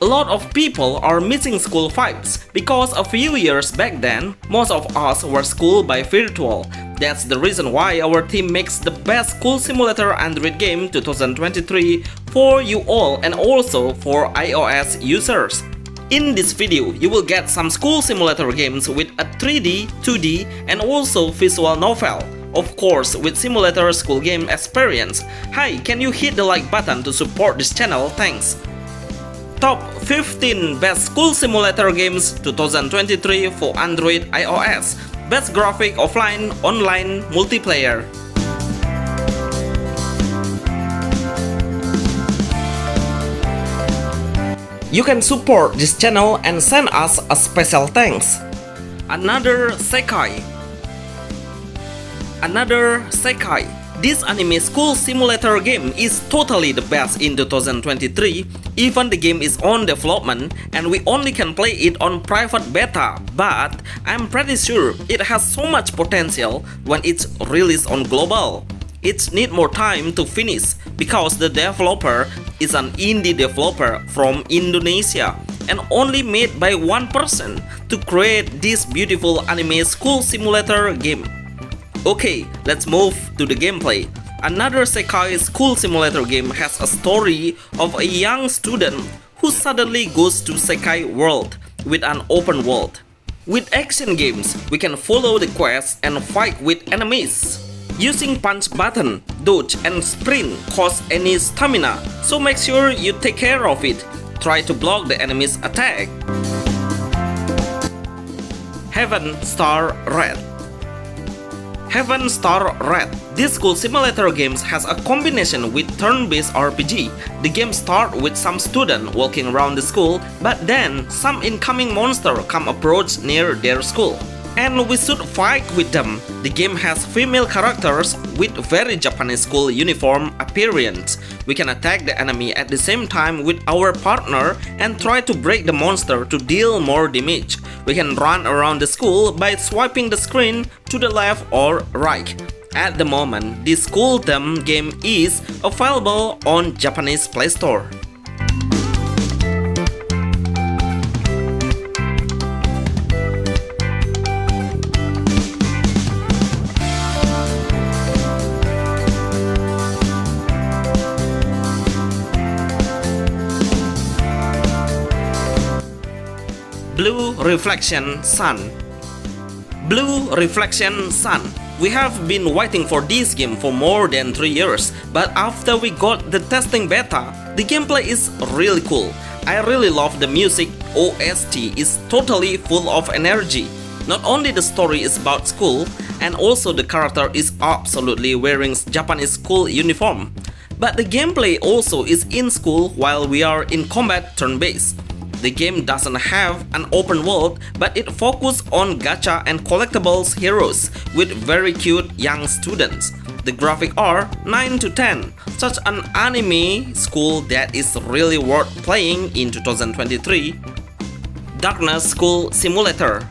A lot of people are missing school vibes because a few years back then, most of us were schooled by virtual. That's the reason why our team makes the best school simulator Android game 2023 for you all and also for iOS users. In this video, you will get some school simulator games with a 3D, 2D and also visual novel. Of course, with simulator school game experience. Hi, can you hit the like button to support this channel? Thanks. Top 15 Best School Simulator Games 2023 for Android iOS. Best Graphic Offline, Online, Multiplayer. You can support this channel and send us a special thanks. Another Sekai. This anime school simulator game is totally the best in 2023. Even the game is on development and we only can play it on private beta, but I'm pretty sure it has so much potential when it's released on global. It needs more time to finish because the developer is an indie developer from Indonesia and only made by one person to create this beautiful anime school simulator game. Okay, let's move to the gameplay. Another Sekai school simulator game has a story of a young student who suddenly goes to Sekai world with an open world. With action games, we can follow the quest and fight with enemies. Using punch button, dodge and sprint costs any stamina, so make sure you take care of it. Try to block the enemy's attack. Heaven Star Red. This school simulator game has a combination with turn-based RPG. The game starts with some students walking around the school, but then some incoming monsters come approach near their school, and we should fight with them. The game has female characters with very Japanese school uniform appearance. We can attack the enemy at the same time with our partner and try to break the monster to deal more damage. We can run around the school by swiping the screen to the left or right. At the moment, this school theme game is available on Japanese Play Store. Blue Reflection Sun. We have been waiting for this game for more than 3 years, but after we got the testing beta, the gameplay is really cool. I really love the music. OST is totally full of energy. Not only the story is about school, and also the character is absolutely wearing Japanese school uniform, but the gameplay also is in school while we are in combat turn-based. The game doesn't have an open world, but it focuses on gacha and collectibles heroes with very cute young students. The graphics are 9 to 10, such an anime school that is really worth playing in 2023. Darkness School Simulator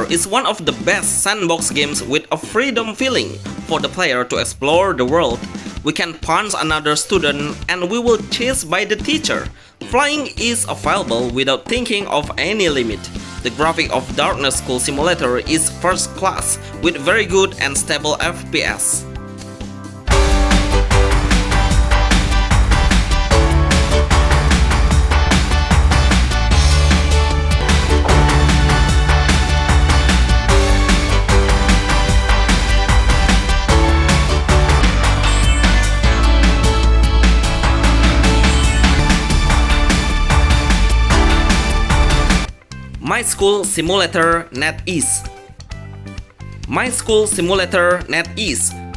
is one of the best sandbox games with a freedom feeling for the player to explore the world. We can punch another student and we will chased by the teacher. Flying is available without thinking of any limit. The graphic of Darkness School Simulator is first class with very good and stable FPS. My School Simulator NetEase.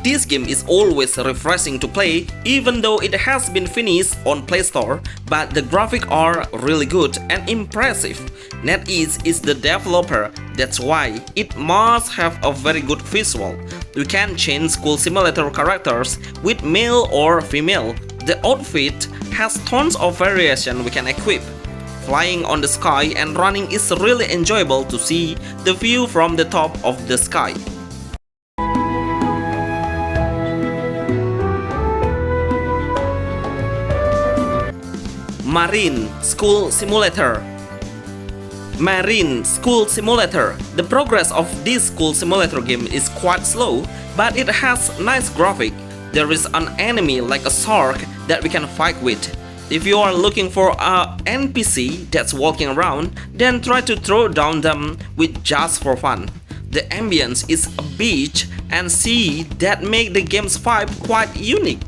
This game is always refreshing to play, even though it has been finished on Play Store, but the graphics are really good and impressive. NetEase is the developer, that's why it must have a very good visual. You can change school simulator characters with male or female. The outfit has tons of variation we can equip. Flying on the sky and running is really enjoyable to see the view from the top of the sky. Marine School Simulator. Marine School Simulator. The progress of this school simulator game is quite slow, but it has nice graphic. There is an enemy like a shark that we can fight with. If you are looking for a NPC that's walking around, then try to throw down them with just for fun. The ambience is a beach and sea that make the game's vibe quite unique.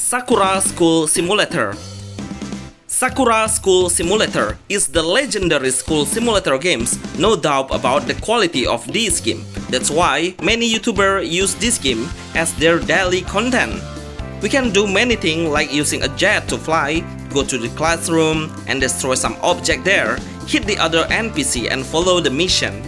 Sakura School Simulator. Sakura School Simulator is the legendary school simulator games, no doubt about the quality of this game. That's why many YouTubers use this game as their daily content. We can do many things like using a jet to fly, go to the classroom and destroy some object there, hit the other NPC and follow the mission.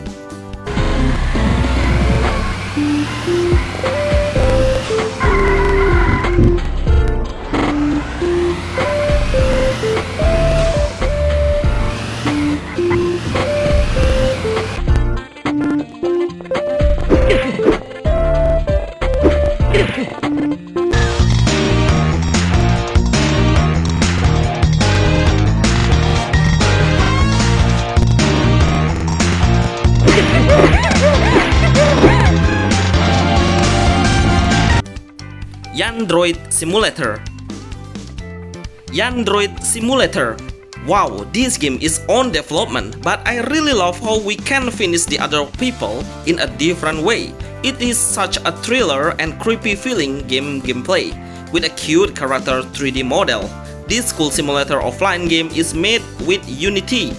Android Simulator. Android Simulator. Wow, this game is on development, but I really love how we can finish the other people in a different way. It is such a thriller and creepy feeling gameplay with a cute character 3D model. This school simulator offline game is made with Unity.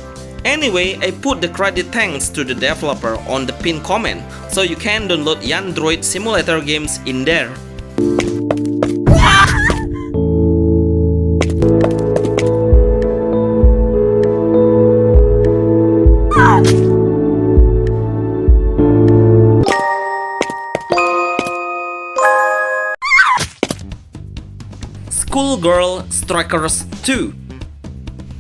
Anyway, I put the credit thanks to the developer on the pinned comment, so you can download Android Simulator games in there. Schoolgirl Strikers 2.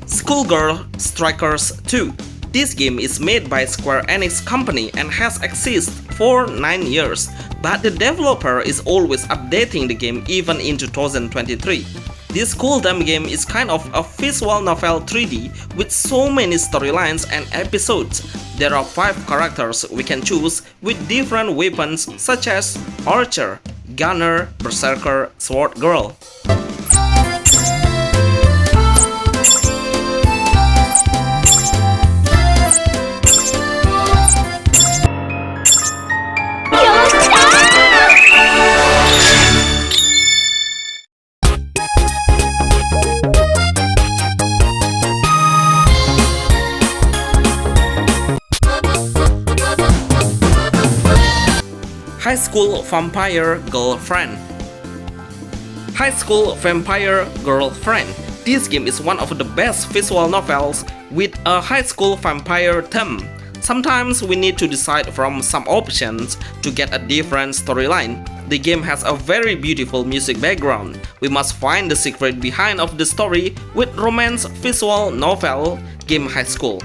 Schoolgirl Strikers 2. This game is made by Square Enix company and has existed for 9 years, but the developer is always updating the game even in 2023. This cool damn game is kind of a visual novel 3D with so many storylines and episodes. There are 5 characters we can choose with different weapons such as Archer, Gunner, Berserker, Sword Girl. High School Vampire Girlfriend. High School Vampire Girlfriend. This game is one of the best visual novels with a high school vampire theme. Sometimes we need to decide from some options to get a different storyline. The game has a very beautiful music background. We must find the secret behind of the story with romance visual novel game High School.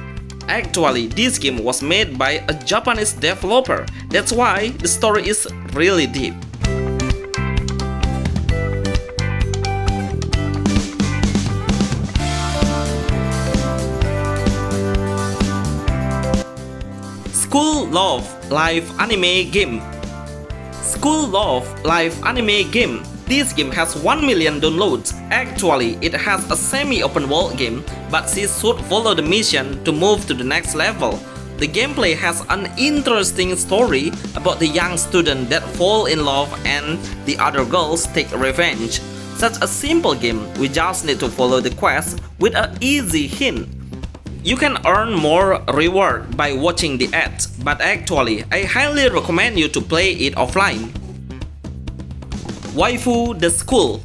Actually, this game was made by a Japanese developer. That's why the story is really deep. School Love Live Anime Game. School Love Live Anime Game. This game has 1 million downloads. Actually, it has a semi-open world game, but she should follow the mission to move to the next level. The gameplay has an interesting story about the young student that fall in love and the other girls take revenge. Such a simple game, we just need to follow the quest with an easy hint. You can earn more reward by watching the ads, but actually, I highly recommend you to play it offline. Waifu the School.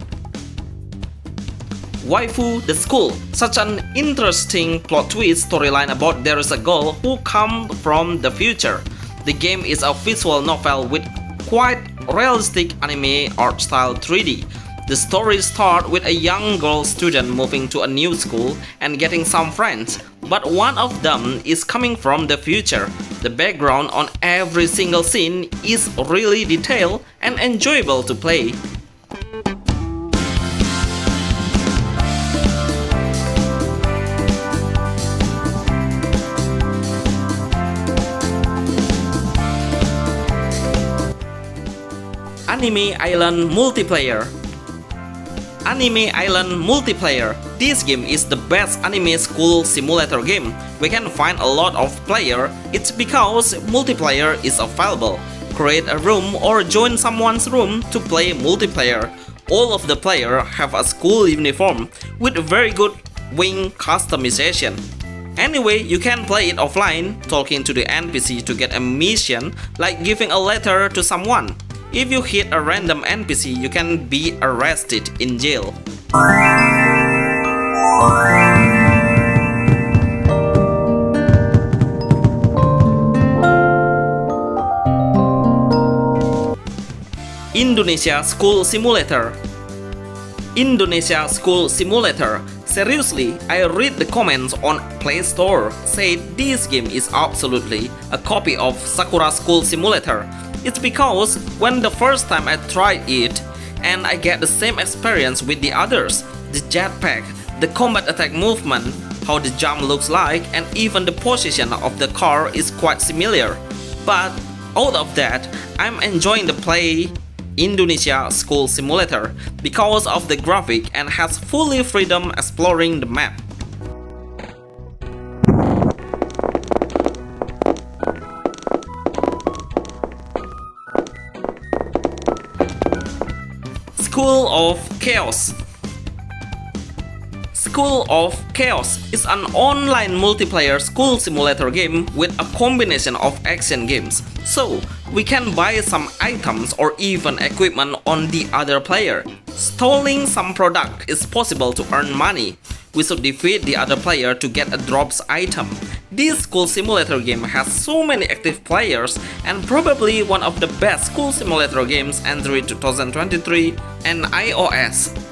Waifu the School. Such an interesting plot twist storyline about there is a girl who comes from the future. The game is a visual novel with quite realistic anime art style 3D. The story starts with a young girl student moving to a new school and getting some friends, but one of them is coming from the future. The background on every single scene is really detailed and enjoyable to play. Anime Island Multiplayer. Anime Island Multiplayer. This game is the best anime school simulator game. We can find a lot of player. It's because multiplayer is available. Create a room or join someone's room to play multiplayer. All of the players have a school uniform with very good wing customization. Anyway, you can play it offline, talking to the NPC to get a mission, like giving a letter to someone. If you hit a random NPC, you can be arrested in jail. Indonesia School Simulator. Indonesia School Simulator. Seriously, I read the comments on Play Store said this game is absolutely a copy of Sakura School Simulator. It's because when the first time I tried it, and I get the same experience with the others, the jetpack, the combat attack movement, how the jump looks like, and even the position of the car is quite similar. But out of that, I'm enjoying the play Indonesia School Simulator because of the graphic and has fully freedom exploring the map. School of Chaos. School of Chaos is an online multiplayer school simulator game with a combination of action games. So, we can buy some items or even equipment on the other player. Stealing some product is possible to earn money. We should defeat the other player to get a drops item. This school simulator game has so many active players and probably one of the best school simulator games entering 2023 and iOS.